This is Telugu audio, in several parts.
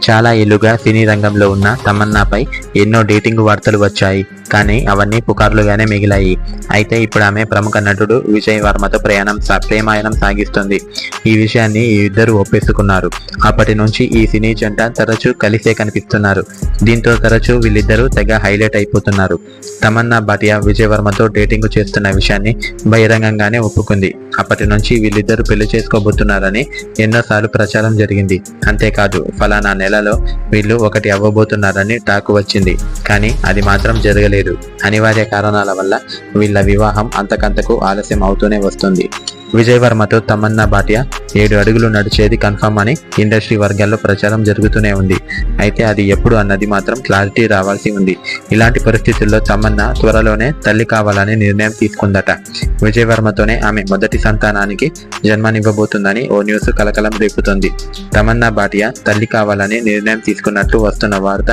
చాలా ఏళ్లుగా సినీ రంగంలో ఉన్న తమన్నాపై ఎన్నో డేటింగ్ వార్తలు వచ్చాయి, కానీ అవన్నీ పుకార్లుగానే మిగిలాయి. అయితే ఇప్పుడు ఆమె ప్రముఖ నటుడు విజయ్ వర్మతో ప్రేమాయణం సాగిస్తుంది. ఈ విషయాన్ని ఈ ఇద్దరు ఒప్పేసుకున్నారు. అప్పటి నుంచి ఈ సినీ జంట తరచూ కలిసే కనిపిస్తున్నారు. దీంతో తరచూ వీళ్ళిద్దరూ తెగ హైలైట్ అయిపోతున్నారు. తమన్నా భాటియా విజయ్ వర్మతో డేటింగ్ చేస్తున్న విషయాన్ని బహిరంగంగానే ఒప్పుకుంది. అప్పటి నుంచి వీళ్ళిద్దరూ పెళ్లి చేసుకోబోతున్నారని ఎన్నోసార్లు ప్రచారం జరిగింది. అంతేకాదు ఫలానా నెలలో వీళ్ళు ఒకటి అవ్వబోతున్నారని టాక్ వచ్చింది. కానీ అది మాత్రం జరగలేదు. అనివార్య కారణాల వల్ల వీళ్ళ వివాహం అంతకంతకు ఆలస్యం అవుతూనే వస్తుంది. విజయ్ వర్మతో తమన్నా భాటియా 7 అడుగులు నడిచేది కన్ఫర్మ్ అని ఇండస్ట్రీ వర్గాల్లో ప్రచారం జరుగుతూనే ఉంది. అయితే అది ఎప్పుడు అన్నది మాత్రం క్లారిటీ రావాల్సి ఉంది. ఇలాంటి పరిస్థితుల్లో తమన్నా త్వరలోనే తల్లి కావాలని నిర్ణయం తీసుకుందట. విజయ్ వర్మతోనే ఆమె మొదటి సంతానానికి జన్మనివ్వబోతుందని ఓ న్యూస్ కలకలం రేపుతుంది. తమన్నా భాటియా తల్లి కావాలని నిర్ణయం తీసుకున్నట్లు వస్తున్న వార్త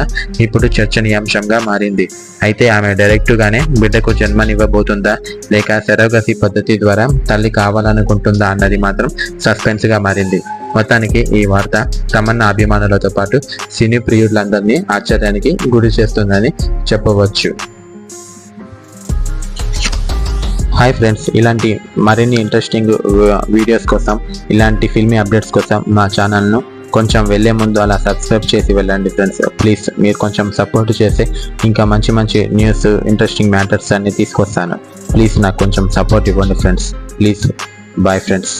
ఇప్పుడు చర్చనీయాంశంగా మారింది. అయితే ఆమె డైరెక్టుగానే బిడ్డకు జన్మనివ్వబోతుందా లేక సెరోగసీ పద్ధతి ద్వారా తల్లి కావాలనుకుంటుందా అన్నది మాత్రం సస్పెన్స్ గా మారింది. మొత్తానికి ఈ వార్త తమన్నా అభిమానులతో పాటు సినీ ప్రియులందరినీ ఆశ్చర్యానికి గురి చేస్తుందని చెప్పవచ్చు. హాయ్ ఫ్రెండ్స్, ఇలాంటి మరిన్ని ఇంట్రెస్టింగ్ వీడియోస్ కోసం, ఇలాంటి ఫిల్మీ అప్డేట్స్ కోసం మా ఛానల్ను కొంచెం వెళ్ళే ముందు అలా సబ్స్క్రైబ్ చేసి వెళ్ళండి ఫ్రెండ్స్. ప్లీజ్ మీరు కొంచెం సపోర్ట్ చేసి ఇంకా మంచి మంచి న్యూస్, ఇంట్రెస్టింగ్ మ్యాటర్స్ అన్ని తీసుకొస్తాను. ప్లీజ్ నాకు కొంచెం సపోర్ట్ ఇవ్వండి ఫ్రెండ్స్. Please bye friends.